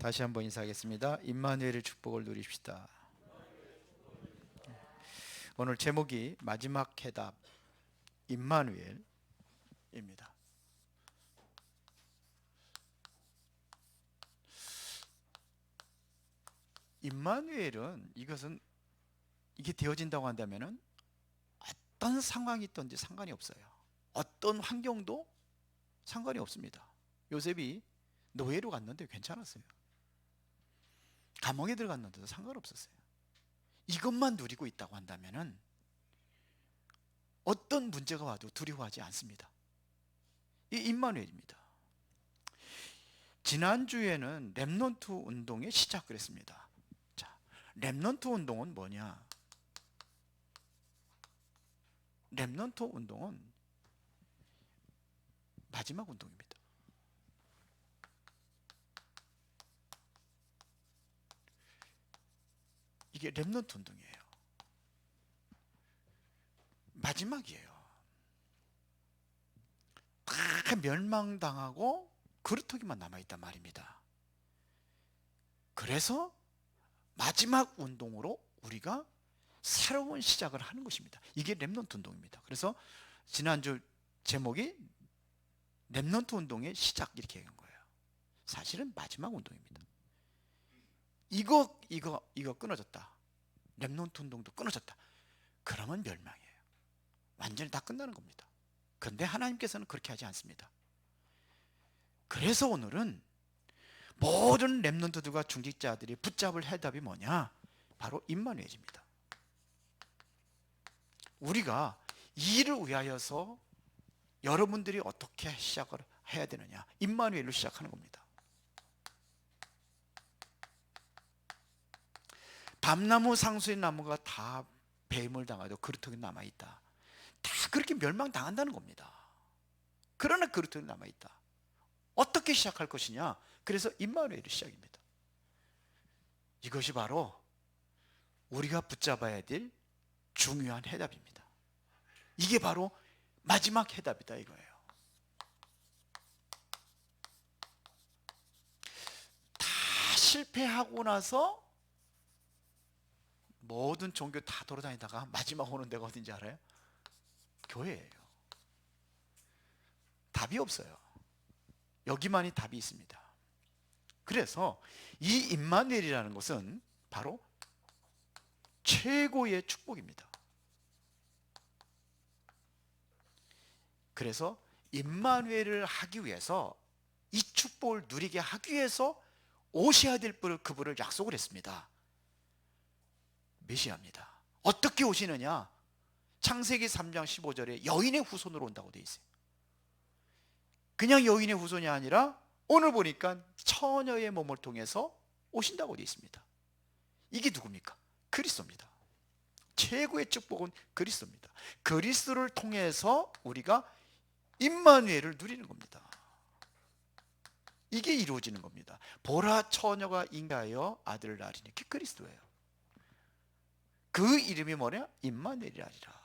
다시 한번 인사하겠습니다. 임마누엘의 축복을 누립시다. 오늘 제목이 마지막 해답 임마누엘입니다. 임마누엘은 이게 되어진다고 한다면은 어떤 상황이 있든지 상관이 없어요. 어떤 환경도 상관이 없습니다. 요셉이 노예로 갔는데 괜찮았어요. 감옥에 들어갔는데도 상관없었어요. 이것만 누리고 있다고 한다면은 어떤 문제가 와도 두려워하지 않습니다. 이 임마누엘입니다. 지난주에는 렘넌트 운동의 시작을 했습니다. 자, 렘넌트 운동은 뭐냐? 렘넌트 운동은 마지막 운동입니다. 이게 렘넌트 운동이에요. 마지막이에요. 다 멸망당하고 그루터기만 남아있단 말입니다. 그래서 마지막 운동으로 우리가 새로운 시작을 하는 것입니다. 이게 렘넌트 운동입니다. 그래서 지난주 제목이 렘넌트 운동의 시작 이렇게 얘기한 거예요. 사실은 마지막 운동입니다. 이거 끊어졌다. 렘넌트 운동도 끊어졌다. 그러면 멸망이에요. 완전히 다 끝나는 겁니다. 그런데 하나님께서는 그렇게 하지 않습니다. 그래서 오늘은 모든 렘넌트들과 중직자들이 붙잡을 해답이 뭐냐? 바로 임마누엘입니다. 우리가 이 일을 위하여서 여러분들이 어떻게 시작을 해야 되느냐? 임마누엘로 시작하는 겁니다. 밤나무 상수의 나무가 다 뱀을 당하도 그루터기 남아있다. 다 그렇게 멸망당한다는 겁니다. 그러나 그루터기 남아있다. 어떻게 시작할 것이냐? 그래서 임마누엘의 시작입니다. 이것이 바로 우리가 붙잡아야 될 중요한 해답입니다. 이게 바로 마지막 해답이다 이거예요. 다 실패하고 나서 모든 종교 다 돌아다니다가 마지막 오는 데가 어딘지 알아요? 교회예요. 답이 없어요. 여기만이 답이 있습니다. 그래서 이 임마누엘이라는 것은 바로 최고의 축복입니다. 그래서 임마누엘을 하기 위해서 이 축복을 누리게 하기 위해서 오셔야 될 그분을 약속을 했습니다. 메시아입니다. 어떻게 오시느냐? 창세기 3장 15절에 여인의 후손으로 온다고 되어 있어요. 그냥 여인의 후손이 아니라 오늘 보니까 처녀의 몸을 통해서 오신다고 되어 있습니다. 이게 누굽니까? 그리스도입니다. 최고의 축복은 그리스도입니다. 그리스도를 통해서 우리가 임마누엘을 누리는 겁니다. 이게 이루어지는 겁니다. 보라 처녀가 잉하여 아들을 낳으리니 그게 그리스도예요. 그 이름이 뭐냐? 임마누엘이라.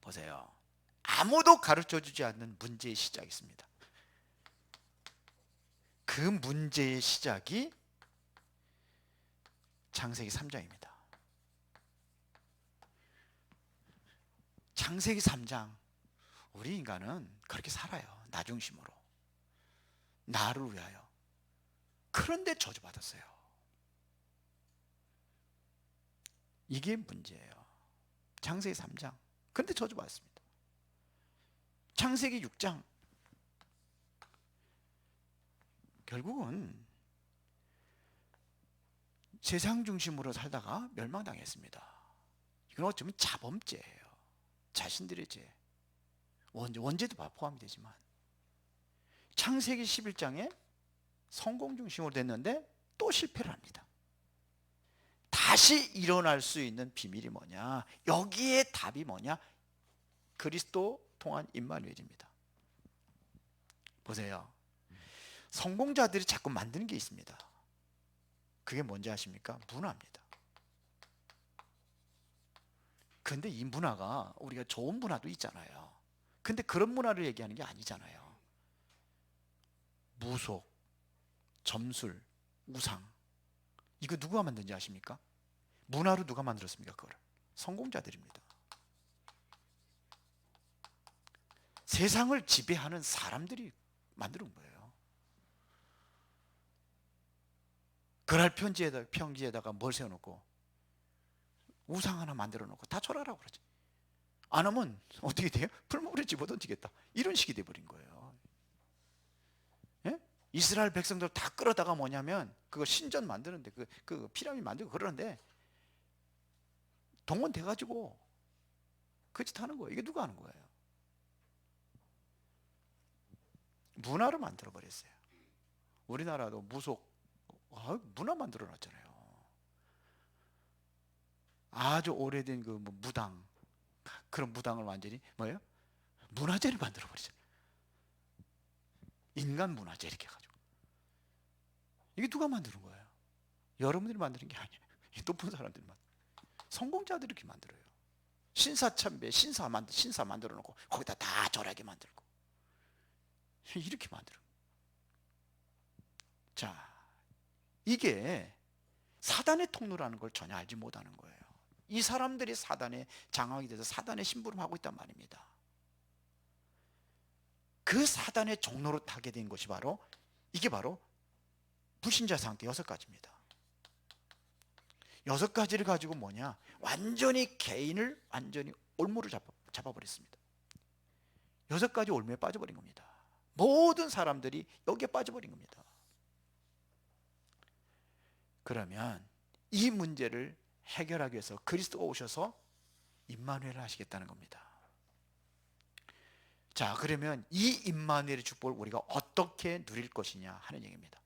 보세요. 아무도 가르쳐주지 않는 문제의 시작이 있습니다. 그 문제의 시작이 창세기 3장입니다. 창세기 3장, 우리 인간은 그렇게 살아요. 나 중심으로, 나를 위하여. 그런데 저주받았어요. 이게 문제예요. 창세기 3장, 그런데 저주받았습니다. 창세기 6장, 결국은 세상 중심으로 살다가 멸망당했습니다. 이건 어쩌면 자범죄예요. 자신들의 죄. 원죄도 포함이 되지만 창세기 11장에 성공 중심으로 됐는데 또 실패를 합니다. 다시 일어날 수 있는 비밀이 뭐냐? 여기에 답이 뭐냐? 그리스도 통한 임마누엘입니다. 보세요. 성공자들이 자꾸 만드는 게 있습니다. 그게 뭔지 아십니까? 문화입니다. 그런데 이 문화가 우리가 좋은 문화도 있잖아요. 근데 그런 문화를 얘기하는 게 아니잖아요. 무속, 점술, 우상, 이거 누가 만든지 아십니까? 문화로 누가 만들었습니까? 그거를 성공자들입니다. 세상을 지배하는 사람들이 만드는 거예요. 그날 평지에다가 뭘 세워놓고 우상 하나 만들어 놓고 다 절하라고 그러지. 안 하면 어떻게 돼요? 풀무불에 집어던지겠다, 이런 식이 돼버린 거예요. 예? 이스라엘 백성들 다 끌어다가 뭐냐면 그거 신전 만드는데 그 피라미드 만들고 그러는데 동원돼가지고 그 짓 하는 거예요. 이게 누가 하는 거예요? 문화를 만들어 버렸어요. 우리나라도 문화 만들어 놨잖아요. 아주 오래된 그 무당, 그런 무당을 완전히 뭐예요? 문화재를 만들어 버리죠. 인간 문화재 이렇게 해가지고. 이게 누가 만드는 거예요? 여러분들이 만드는 게 아니에요. 높은 사람들이 성공자들이 이렇게 만들어요. 신사참배, 신사 만들어 놓고 거기다 다 절하게 만들고 이렇게 만들어. 자, 이게 사단의 통로라는 걸 전혀 알지 못하는 거예요. 이 사람들이 사단의 장악이 돼서 사단의 심부름하고 있단 말입니다. 그 사단의 종로로 타게 된 것이 이게 바로 불신자 상태 6가지입니다. 6가지를 가지고 뭐냐? 완전히 개인을 완전히 올무를 잡아버렸습니다. 6가지 올무에 빠져버린 겁니다. 모든 사람들이 여기에 빠져버린 겁니다. 그러면 이 문제를 해결하기 위해서 그리스도가 오셔서 임마누엘을 하시겠다는 겁니다. 자, 그러면 이 임마누엘의 축복을 우리가 어떻게 누릴 것이냐 하는 얘기입니다.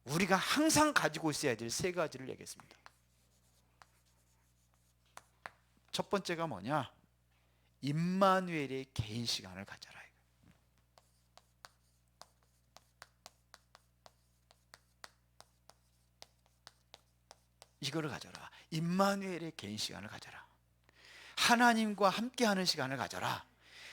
우리가 항상 가지고 있어야 될 3가지를 얘기했습니다. 첫 번째가 뭐냐? 임마누엘의 개인 시간을 가져라. 이거를 가져라. 임마누엘의 개인 시간을 가져라. 하나님과 함께하는 시간을 가져라.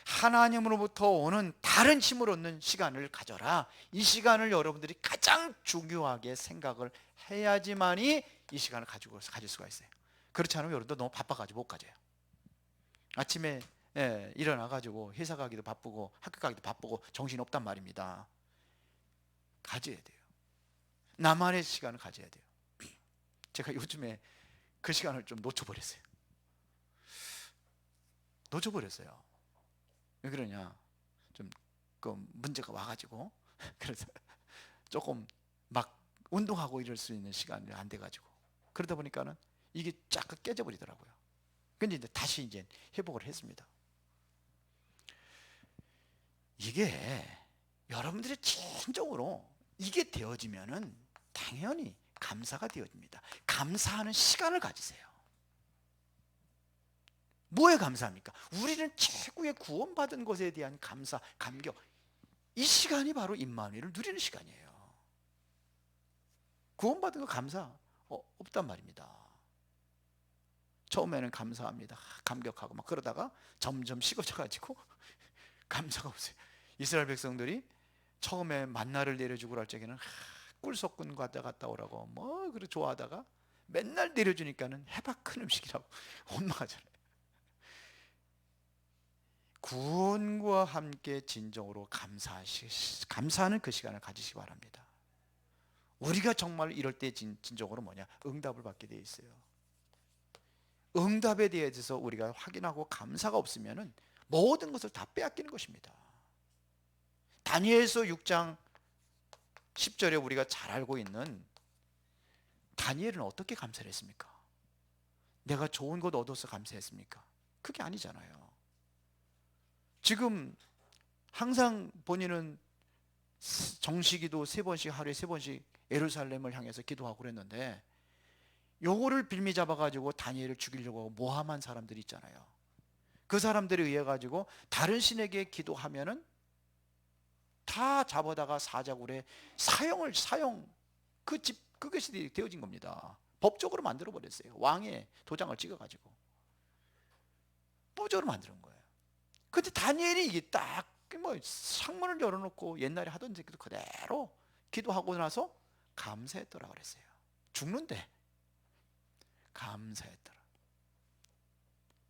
하나님으로부터 오는 다른 힘을 얻는 시간을 가져라. 이 시간을 여러분들이 가장 중요하게 생각을 해야지만이 이 시간을 가질 수가 있어요. 그렇지 않으면 여러분들 너무 바빠가지고 못 가져요. 아침에 일어나가지고 회사 가기도 바쁘고 학교 가기도 바쁘고 정신없단 말입니다. 가져야 돼요. 나만의 시간을 가져야 돼요. 제가 요즘에 그 시간을 좀 놓쳐버렸어요. 왜 그러냐? 좀 그 문제가 와가지고 그래서 조금 막 운동하고 이럴 수 있는 시간이 안 돼가지고 그러다 보니까는 이게 쫙 깨져버리더라고요. 근데 이제 다시 회복을 했습니다. 이게 여러분들이 진정으로 이게 되어지면은 당연히 감사가 되어집니다. 감사하는 시간을 가지세요. 뭐에 감사합니까? 우리는 최고의 구원받은 것에 대한 감사, 감격. 이 시간이 바로 임마누엘을 누리는 시간이에요. 구원받은 거 감사 없단 말입니다. 처음에는 감사합니다, 감격하고 막 그러다가 점점 식어져가지고 감사가 없어요. 이스라엘 백성들이 처음에 만나를 내려주고 할 적에는 꿀석군 갔다 오라고 그래 좋아하다가 맨날 내려주니까는 해박 큰 음식이라고 원망하잖아요. 구원과 함께 진정으로 감사하는 그 시간을 가지시기 바랍니다. 우리가 정말 이럴 때 진정으로 응답을 받게 되어 있어요. 응답에 대해서 우리가 확인하고 감사가 없으면 모든 것을 다 빼앗기는 것입니다. 다니엘서 6장 10절에 우리가 잘 알고 있는 다니엘은 어떻게 감사를 했습니까? 내가 좋은 것 얻어서 감사했습니까? 그게 아니잖아요. 지금 항상 본인은 정시기도 3번씩, 하루에 3번씩 예루살렘을 향해서 기도하고 그랬는데 요거를 빌미 잡아가지고 다니엘을 죽이려고 모함한 사람들이 있잖아요. 그 사람들에 의해 가지고 다른 신에게 기도하면은 다 잡아다가 사자굴에 사형, 그것이 되어진 겁니다. 법적으로 만들어 버렸어요. 왕의 도장을 찍어가지고 법적으로 만드는 거예요. 근데 다니엘이 이게 딱 상문을 열어놓고 옛날에 하던 새끼도 그대로 기도하고 나서 감사했더라 그랬어요. 죽는데 감사했더라.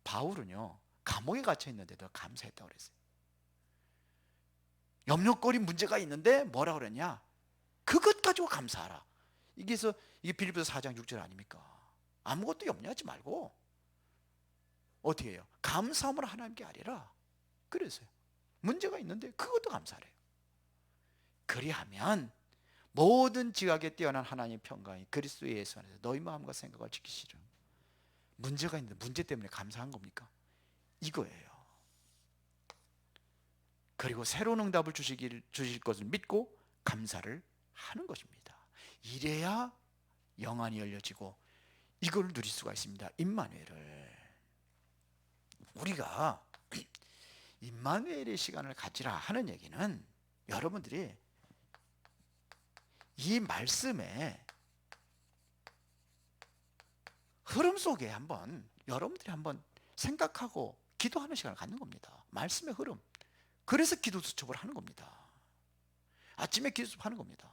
바울은요, 감옥에 갇혀 있는데도 감사했다고 그랬어요. 염려거리 문제가 있는데 뭐라 그랬냐? 그것 가지고 감사하라. 이게 빌립보서 4장 6절 아닙니까? 아무것도 염려하지 말고 어떻게 해요? 감사함으로 하나님께 아뢰라. 그랬어요. 문제가 있는데 그것도 감사하래요. 그리하면 모든 지각에 뛰어난 하나님의 평강이 그리스도 예수 안에서 너희 마음과 생각을 지키시라. 문제가 있는데 문제 때문에 감사한 겁니까? 이거예요. 그리고 새로운 응답을 주실 것을 믿고 감사를 하는 것입니다. 이래야 영안이 열려지고 이걸 누릴 수가 있습니다. 임마누엘을. 우리가 임마누엘의 시간을 가지라 하는 얘기는 여러분들이 이 말씀의 흐름 속에 여러분들이 한번 생각하고 기도하는 시간을 갖는 겁니다. 말씀의 흐름. 그래서 기도 수첩을 하는 겁니다. 아침에 기도 수첩하는 겁니다.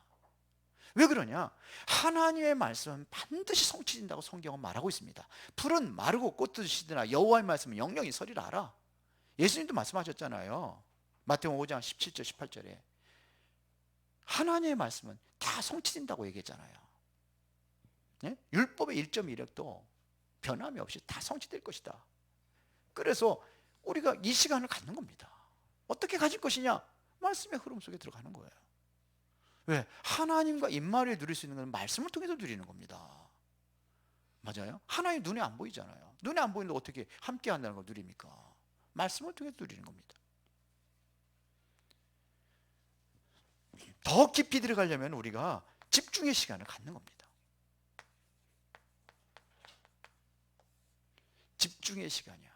왜 그러냐? 하나님의 말씀은 반드시 성취된다고 성경은 말하고 있습니다. 풀은 마르고 꽃도 시드나 여호와의 말씀은 영영이 서리라 하라. 예수님도 말씀하셨잖아요. 마태복음 5장 17절 18절에 하나님의 말씀은 다 성취된다고 얘기했잖아요. 네? 율법의 1.1획도 변함이 없이 다 성취될 것이다. 그래서 우리가 이 시간을 갖는 겁니다. 어떻게 가질 것이냐? 말씀의 흐름 속에 들어가는 거예요. 왜? 하나님과 임마누엘 누릴 수 있는 건 말씀을 통해서 누리는 겁니다. 맞아요? 하나님 눈에 안 보이잖아요. 눈에 안 보이는데 어떻게 함께 한다는 걸 누립니까? 말씀을 통해서 누리는 겁니다. 더 깊이 들어가려면 우리가 집중의 시간을 갖는 겁니다. 집중의 시간이야.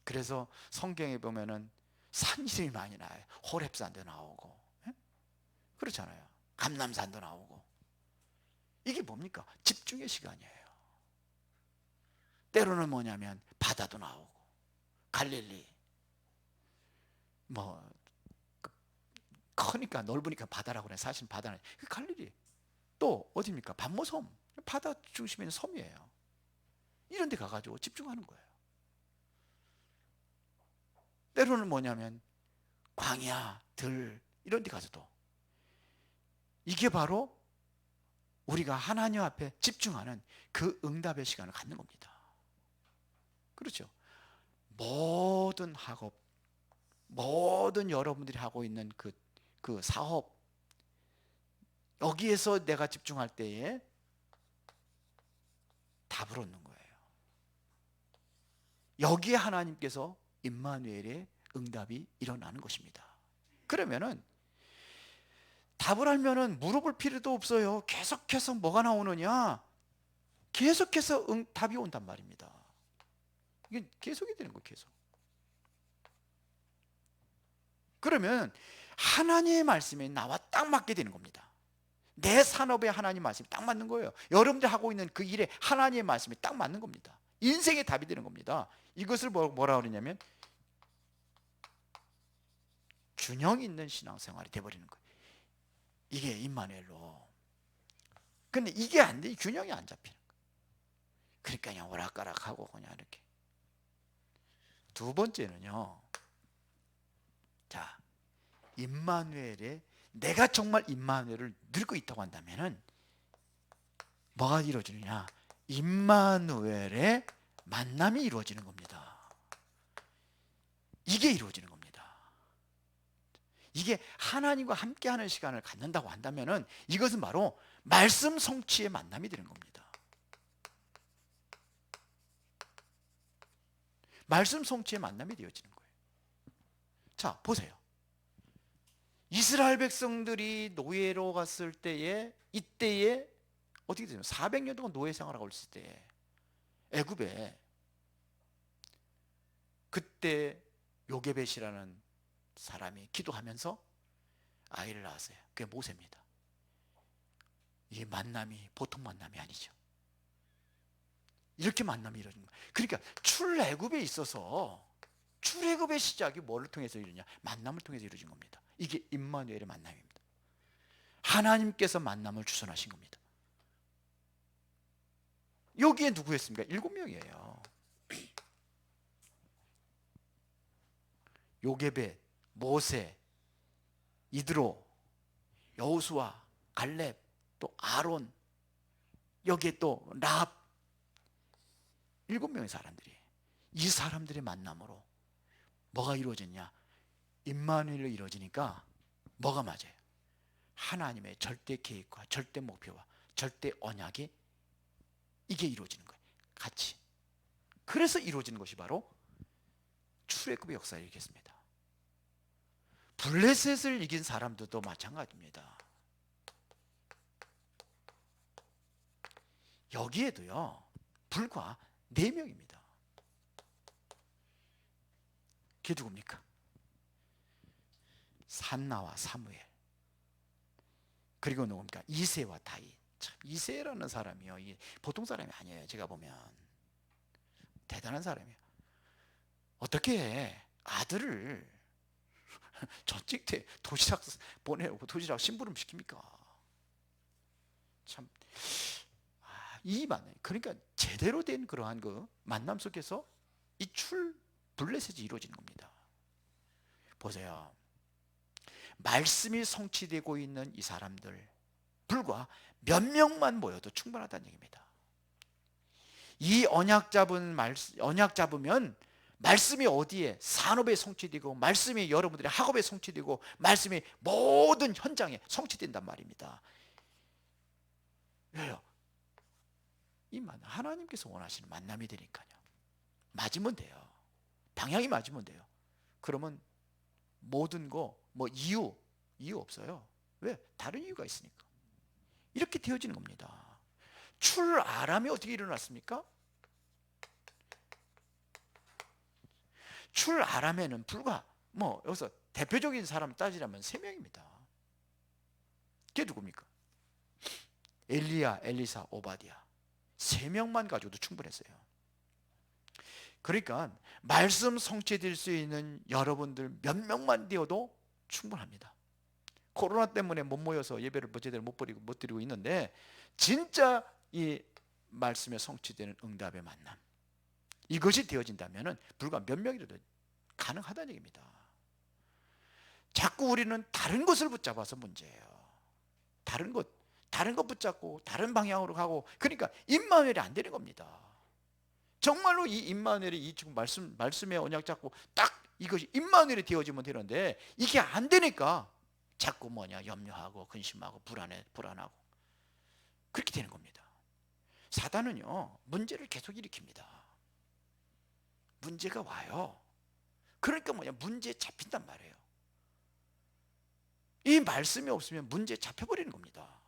그래서 성경에 보면은 산 이름이 많이 나와요. 호렙산도 나오고, 그렇잖아요. 감람산도 나오고. 이게 뭡니까? 집중의 시간이에요. 때로는 뭐냐면 바다도 나오고, 갈릴리 크니까 넓으니까 바다라고 그래. 사실 바다는 갈릴리. 또 어디입니까? 반모섬. 바다 중심에 있는 섬이에요. 이런 데 가가지고 집중하는 거예요. 때로는 뭐냐면 광야, 들 이런 데 가서도 이게 바로 우리가 하나님 앞에 집중하는 그 응답의 시간을 갖는 겁니다. 그렇죠? 모든 학업, 모든 여러분들이 하고 있는 그 사업, 여기에서 내가 집중할 때에 답을 얻는 거예요. 여기에 하나님께서 임마누엘의 응답이 일어나는 것입니다. 그러면은 답을 알면은 물어볼 필요도 없어요. 계속해서 뭐가 나오느냐? 계속해서 답이 온단 말입니다. 이게 계속이 되는 거예요. 계속. 그러면 하나님의 말씀이 나와 딱 맞게 되는 겁니다. 내 산업에 하나님 말씀이 딱 맞는 거예요. 여러분들 하고 있는 그 일에 하나님의 말씀이 딱 맞는 겁니다. 인생의 답이 되는 겁니다. 이것을 뭐라 그러냐면 균형 있는 신앙생활이 돼버리는 거예요. 이게 임마누엘로. 근데 이게 안 돼. 균형이 안 잡히는 거예요. 그러니까 그냥 오락가락하고 그냥 이렇게. 두 번째는요. 자, 임마누엘의 내가 정말 임마누엘을 누리고 있다고 한다면은 뭐가 이루어지느냐? 임마누엘의 만남이 이루어지는 겁니다. 이게 이루어지는 겁니다. 이게 하나님과 함께하는 시간을 갖는다고 한다면은 이것은 바로 말씀 성취의 만남이 되는 겁니다. 말씀 성취의 만남이 되어지는 거예요. 자, 보세요. 이스라엘 백성들이 노예로 갔을 때에 이때에 어떻게 되냐? 400년 동안 노예 생활하고 있을 때에 애굽에 그때 요게벳이라는 사람이 기도하면서 아이를 낳았어요. 그게 모세입니다. 이게 만남이 보통 만남이 아니죠. 이렇게 만남이 이루어진 거예요. 그러니까 출애굽에 있어서 출애굽의 시작이 뭐를 통해서 이루냐? 만남을 통해서 이루어진 겁니다. 이게 임마누엘의 만남입니다. 하나님께서 만남을 주선하신 겁니다. 여기에 누구였습니까? 7명이에요. 요게벳, 모세, 이드로, 여호수아, 갈렙, 또 아론, 여기에 또 라합, 7명의 사람들이, 이 사람들의 만남으로 뭐가 이루어졌냐? 임마누엘로 이루어지니까 뭐가 맞아요? 하나님의 절대 계획과 절대 목표와 절대 언약이 이게 이루어지는 거예요. 같이. 그래서 이루어지는 것이 바로 출애굽의 역사를 이겼습니다. 블레셋을 이긴 사람들도 마찬가지입니다. 여기에도요, 불과 4명입니다. 그게 누굽니까? 산나와 사무엘, 그리고 누굽니까? 이새와 다윗. 참, 이새라는 사람이요, 이게 보통 사람이 아니에요. 제가 보면 대단한 사람이에요. 어떻게 아들을 전직 때 도시락 보내고 도시락 심부름 시킵니까? 참, 이 만남, 그러니까 제대로 된 그러한 그 만남 속에서 이 블레셋이 이루어지는 겁니다. 보세요. 말씀이 성취되고 있는 이 사람들, 불과 몇 명만 모여도 충분하다는 얘기입니다. 이 언약 잡으면 말씀이 어디에 산업에 성취되고, 말씀이 여러분들의 학업에 성취되고, 말씀이 모든 현장에 성취된단 말입니다. 왜요? 이 하나님께서 원하시는 만남이 되니까요. 맞으면 돼요. 방향이 맞으면 돼요. 그러면 모든 거 뭐 이유 없어요. 왜? 다른 이유가 있으니까. 이렇게 되어지는 겁니다. 출아람이 어떻게 일어났습니까? 출아람에는 불과 뭐 여기서 대표적인 사람 따지라면 3명입니다. 그게 누굽니까? 엘리야, 엘리사, 오바댜. 3명만 가져도 충분했어요. 그러니까 말씀 성취될 수 있는 여러분들 몇 명만 되어도 충분합니다. 코로나 때문에 못 모여서 예배를 제대로 못 드리고 있는데, 진짜 이 말씀에 성취되는 응답의 만남, 이것이 되어진다면 불과 몇 명이라도 가능하다는 얘기입니다. 자꾸 우리는 다른 것을 붙잡아서 문제예요. 다른 것 붙잡고 다른 방향으로 가고, 그러니까 임마누엘이 안 되는 겁니다. 정말로 이 임마누엘이 이 지금 말씀의 언약 잡고 딱 이것이 임마누엘이 되어지면 되는데, 이게 안 되니까 자꾸 염려하고 근심하고 불안하고 그렇게 되는 겁니다. 사단은요, 문제를 계속 일으킵니다. 문제가 와요. 그러니까 문제에 잡힌단 말이에요. 이 말씀이 없으면 문제에 잡혀버리는 겁니다.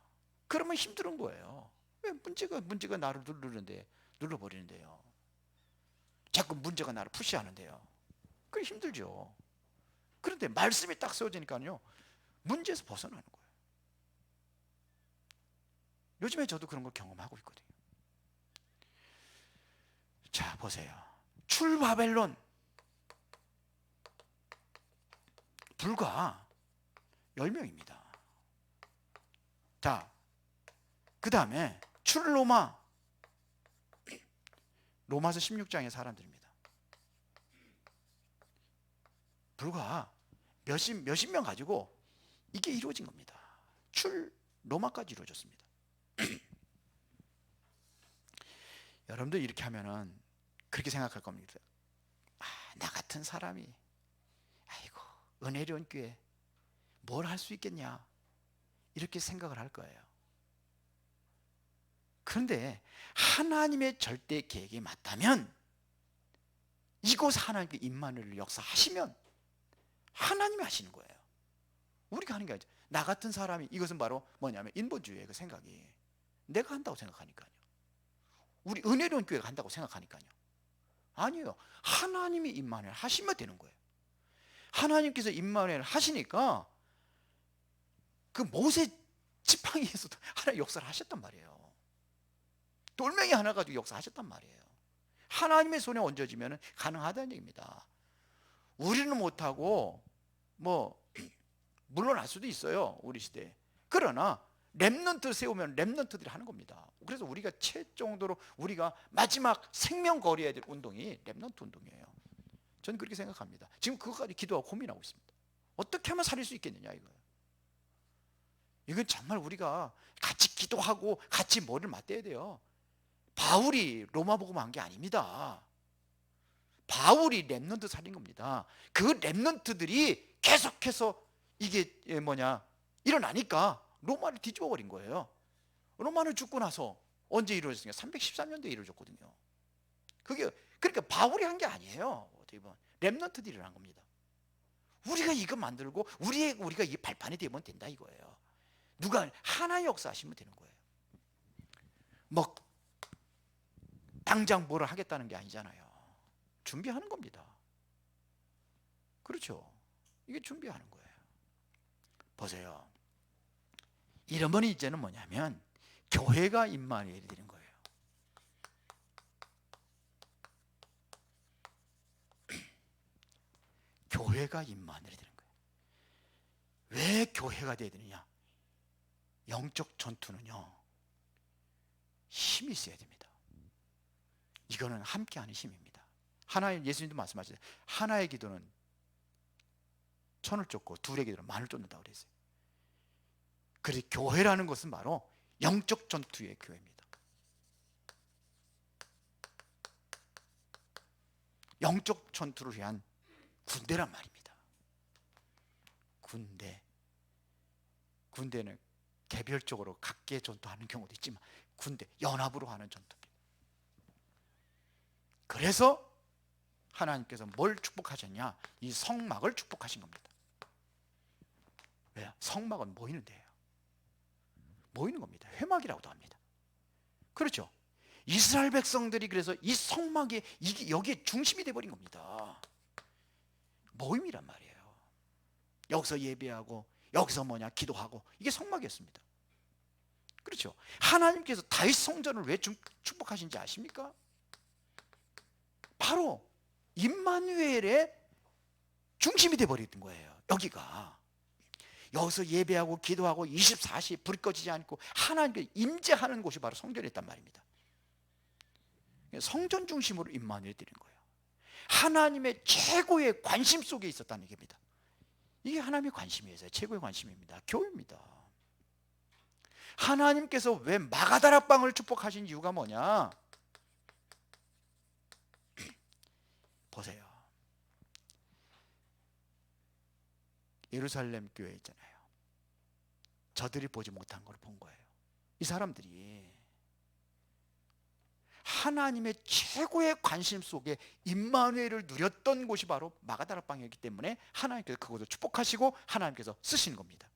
그러면 힘든 거예요. 왜 문제가 나를 눌러버리는데요. 자꾸 문제가 나를 푸시하는데요. 그게 힘들죠. 그런데 말씀이 딱 세워지니까요, 문제에서 벗어나는 거예요. 요즘에 저도 그런 걸 경험하고 있거든요. 자, 보세요. 출바벨론, 불과 10명입니다. 자, 그 다음에 출로마, 로마서 16장의 사람들입니다. 불과 몇십 명 가지고 이게 이루어진 겁니다. 로마까지 이루어졌습니다. 여러분들 이렇게 하면은 그렇게 생각할 겁니다. 나 같은 사람이, 아이고, 은혜로운 교회 뭘 할 수 있겠냐, 이렇게 생각을 할 거예요. 그런데 하나님의 절대 계획이 맞다면, 이곳 하나님께 임마누엘 역사하시면 하나님이 하시는 거예요. 우리가 하는 게 아니죠. 나 같은 사람이, 이것은 바로 뭐냐면 인본주의의 그 생각이, 내가 한다고 생각하니까요. 우리 은혜로운 교회가 한다고 생각하니까요. 아니에요. 하나님이 임마누엘 하시면 되는 거예요. 하나님께서 임마누엘 하시니까 그 모세 지팡이에서도 하나님 역사를 하셨단 말이에요. 돌멩이 하나 가지고 역사하셨단 말이에요. 하나님의 손에 얹어지면 가능하다는 얘기입니다. 우리는 못하고 물러날 수도 있어요, 우리 시대에. 그러나 렘넌트 세우면 렘넌트들이 하는 겁니다. 그래서 우리가 최종적으로 우리가 마지막 생명 거리해야 될 운동이 렘넌트 운동이에요. 저는 그렇게 생각합니다. 지금 그것까지 기도하고 고민하고 있습니다. 어떻게 하면 살릴 수 있겠느냐 이거예요. 이건 정말 우리가 같이 기도하고 같이 머리를 맞대야 돼요. 바울이 로마 복음한 게 아닙니다. 바울이 렘넌트 살린 겁니다. 그 렘넌트들이 계속해서 이게 일어나니까 로마를 뒤집어 버린 거예요. 로마를 죽고 나서 언제 이루어졌습니까? 313년도에 이루어졌거든요. 그게 그러니까 바울이 한 게 아니에요. 어떻게 보면 렘넌트들이 일어난 겁니다. 우리가 이거 만들고 우리가 이 발판이 되면 된다 이거예요. 누가 하나의 역사하시면 되는 거예요. 뭐 당장 뭐를 하겠다는 게 아니잖아요. 준비하는 겁니다. 그렇죠. 이게 준비하는 거예요. 보세요. 이러면 이제는 뭐냐면 교회가 임마누엘이 되는 거예요. 교회가 임마누엘이 되는 거예요. 왜 교회가 돼야 되느냐? 영적 전투는요, 힘이 있어야 됩니다. 이거는 함께하는 힘입니다. 하나의, 예수님도 말씀하셨어요. 하나의 기도는 천을 쫓고 둘의 기도는 만을 쫓는다고 그랬어요. 그래서 교회라는 것은 바로 영적 전투의 교회입니다. 영적 전투를 위한 군대란 말입니다. 군대는 개별적으로 각계 전투하는 경우도 있지만 군대 연합으로 하는 전투입니다. 그래서 하나님께서 뭘 축복하셨냐? 이 성막을 축복하신 겁니다. 왜요? 성막은 모이는 데예요. 모이는 겁니다. 회막이라고도 합니다. 그렇죠? 이스라엘 백성들이 그래서 이 성막이 여기에 중심이 돼버린 겁니다. 모임이란 말이에요. 여기서 예배하고 여기서 기도하고, 이게 성막이었습니다. 그렇죠? 하나님께서 다윗 성전을 왜 축복하신지 아십니까? 바로 임마누엘의 중심이 돼버린 거예요. 여기서 예배하고 기도하고 24시 불 꺼지지 않고 하나님께 임재하는 곳이 바로 성전이었단 말입니다. 성전 중심으로 임마누엘이 되는 거예요. 하나님의 최고의 관심 속에 있었다는 얘기입니다. 이게 하나님의 관심이에요. 최고의 관심입니다. 교회입니다. 하나님께서 왜 마가다락방을 축복하신 이유가 뭐냐? 보세요. 예루살렘 교회 있잖아요. 저들이 보지 못한 걸 본 거예요. 이 사람들이 하나님의 최고의 관심 속에 임마누엘을 누렸던 곳이 바로 마가다락방이었기 때문에 하나님께서 그것을 축복하시고 하나님께서 쓰시는 겁니다.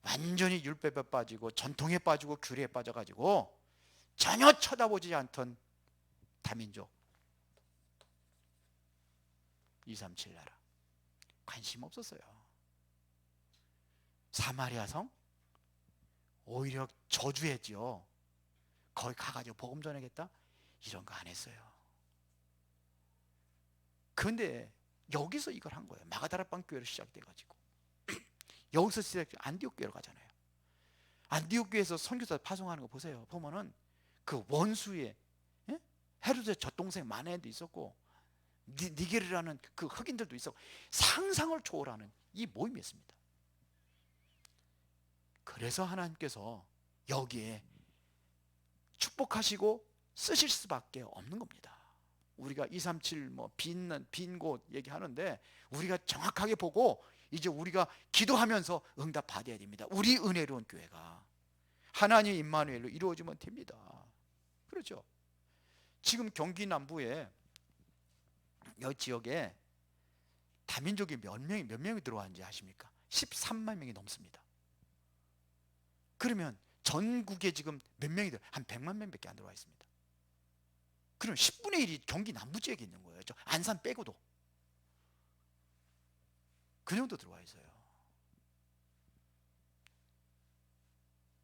완전히 율법에 빠지고 전통에 빠지고 규례에 빠져가지고 전혀 쳐다보지 않던 다민족 237 나라 관심 없었어요. 사마리아 성 오히려 저주했지요. 거기 가가지고 복음 전하겠다? 이런 거 안 했어요. 그런데 여기서 이걸 한 거예요. 마가다락방 교회로 시작돼가지고 여기서 시작 안디옥 교회로 가잖아요. 안디옥 교회에서 선교사 파송하는 거 보세요. 보면은 그 원수의 헤로드의 젖동생 마네도 있었고 니게르라는 그 흑인들도 있었고 상상을 초월하는 이 모임이었습니다. 그래서 하나님께서 여기에 축복하시고 쓰실 수밖에 없는 겁니다. 우리가 237 빈 곳 얘기하는데 우리가 정확하게 보고 이제 우리가 기도하면서 응답 받아야 됩니다. 우리 은혜로운 교회가 하나님 임마누엘로 이루어지면 됩니다. 그렇죠? 지금 경기 남부에 이 지역에 다민족이 몇 명이 들어왔는지 아십니까? 13만 명이 넘습니다. 그러면 전국에 지금 몇 명이 한 100만 명밖에 안 들어와 있습니다. 그럼 10분의 1이 경기 남부 지역에 있는 거예요. 저 안산 빼고도 그 정도 들어와 있어요.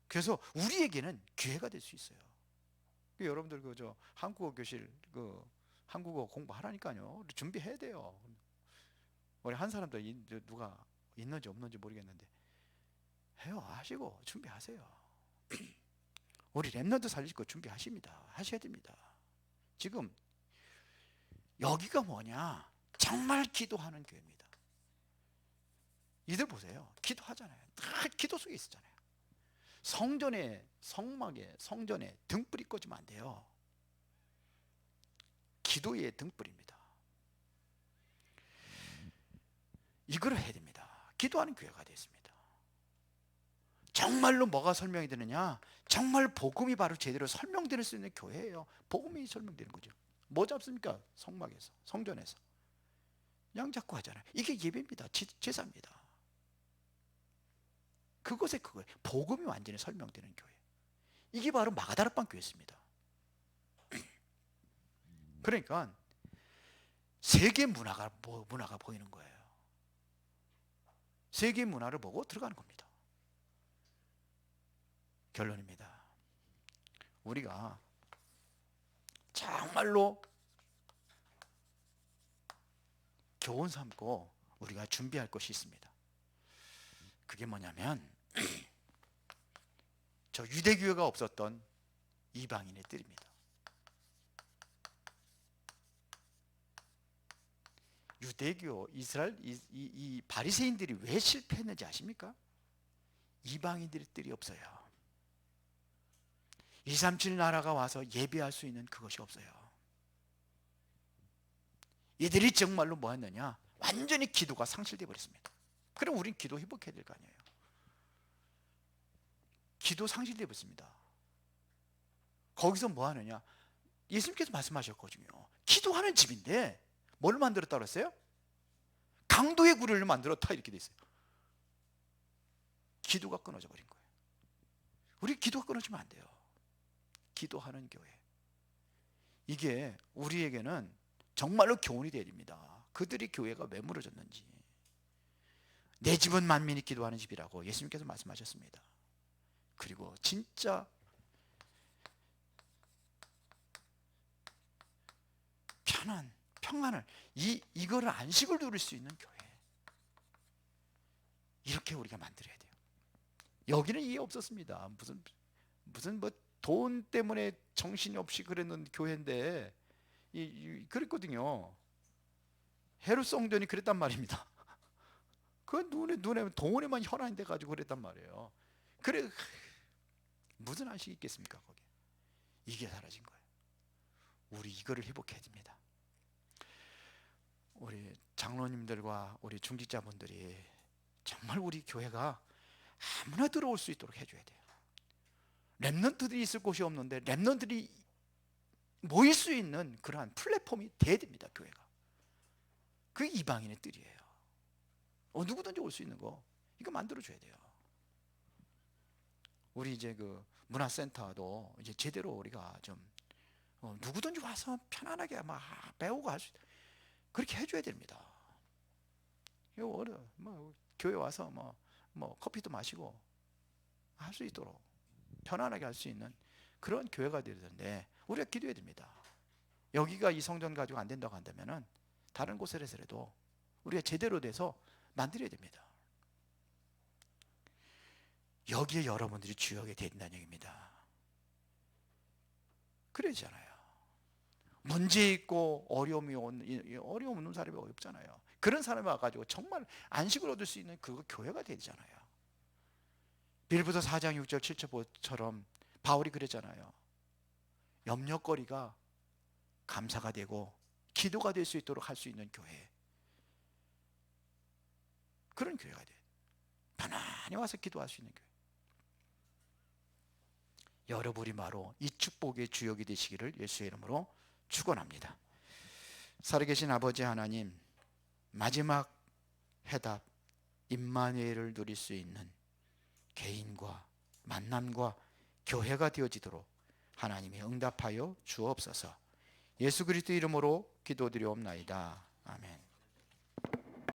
그래서 우리에게는 기회가 될 수 있어요. 여러분들 저 한국어 교실 한국어 공부하라니까요. 준비해야 돼요. 우리 한 사람도 누가 있는지 없는지 모르겠는데 해요. 하시고 준비하세요. 우리 렘넌트 살릴 거 준비하십니다. 하셔야 됩니다. 지금 여기가 뭐냐? 정말 기도하는 교회입니다. 이들 보세요. 기도하잖아요. 다 기도 속에 있었잖아요. 성전에, 성막에, 성전에 등불이 꽂으면 안 돼요. 기도의 등불입니다. 이걸 해야 됩니다. 기도하는 교회가 되었습니다. 정말로 뭐가 설명이 되느냐? 정말 복음이 바로 제대로 설명될 수 있는 교회예요. 복음이 설명되는 거죠. 뭐 잡습니까? 성막에서, 성전에서 양 잡고 하잖아요. 이게 예배입니다. 제사입니다. 그것에 그거예요. 복음이 완전히 설명되는 교회. 이게 바로 마가다락방 교회였습니다. 그러니까 세계 문화가 보이는 거예요. 세계 문화를 보고 들어가는 겁니다. 결론입니다. 우리가 정말로 교훈 삼고 우리가 준비할 것이 있습니다. 그게 뭐냐면 저 유대교회가 없었던 이방인의 뜰입니다. 유대교, 이스라엘, 이 바리새인들이 왜 실패했는지 아십니까? 이방인들의 뜰이 없어요. 237 나라가 와서 예배할 수 있는 그것이 없어요. 이들이 정말로 뭐 했느냐? 완전히 기도가 상실되어 버렸습니다. 그럼 우린 기도 회복해야 될 거 아니에요. 기도 상실되어 버렸습니다. 거기서 뭐 하느냐? 예수님께서 말씀하셨거든요. 기도하는 집인데 뭘 만들었다고 했어요? 강도의 구리를 만들었다 이렇게 돼 있어요. 기도가 끊어져 버린 거예요. 우리 기도가 끊어지면 안 돼요. 기도하는 교회. 이게 우리에게는 정말로 교훈이 되어야 됩니다. 그들이 교회가 왜 무너졌는지. 내 집은 만민이 기도하는 집이라고 예수님께서 말씀하셨습니다. 그리고 진짜 평안을 이거를 안식을 누릴 수 있는 교회. 이렇게 우리가 만들어야 돼요. 여기는 이해 없었습니다. 무슨 뭐 돈 때문에 정신이 없이 그랬는 교회인데 그랬거든요. 헤롯 성전이 그랬단 말입니다. 그 눈에 돈에만 혈안이 돼 가지고 그랬단 말이에요. 그래 무슨 안식이 있겠습니까 거기? 이게 사라진 거예요. 우리 이거를 회복해야 됩니다. 우리 장로님들과 우리 중직자분들이 정말 우리 교회가 아무나 들어올 수 있도록 해줘야 돼요. 렘넌트들이 있을 곳이 없는데 렘넌트들이 모일 수 있는 그러한 플랫폼이 돼야 됩니다. 교회가. 그게 이방인의 뜰이에요. 누구든지 올 수 있는 거 이거 만들어줘야 돼요. 우리 이제 그 문화센터도 이제 제대로 우리가 좀 누구든지 와서 편안하게 막 배우고 할 수 있다. 그렇게 해줘야 됩니다. 교회 와서 뭐 커피도 마시고 할 수 있도록 편안하게 할 수 있는 그런 교회가 되야 되는데 우리가 기도해야 됩니다. 여기가 이 성전 가지고 안 된다고 한다면은 다른 곳에서라도 우리가 제대로 돼서 만들어야 됩니다. 여기에 여러분들이 주역이 된다는 얘기입니다. 그러잖아요. 문제 있고 어려움 없는 사람이 없잖아요. 그런 사람이 와가지고 정말 안식을 얻을 수 있는 그 교회가 되잖아요. 빌보서 4장 6절 7절처럼 바울이 그랬잖아요. 염려거리가 감사가 되고 기도가 될 수 있도록 할 수 있는 교회. 그런 교회가 돼요. 편안히 와서 기도할 수 있는 교회. 여러분이 바로 이 축복의 주역이 되시기를 예수의 이름으로 축원합니다. 살아계신 아버지 하나님, 마지막 해답 임마누엘을 누릴 수 있는 개인과 만남과 교회가 되어지도록 하나님이 응답하여 주옵소서. 예수 그리스도 이름으로 기도드리옵나이다. 아멘.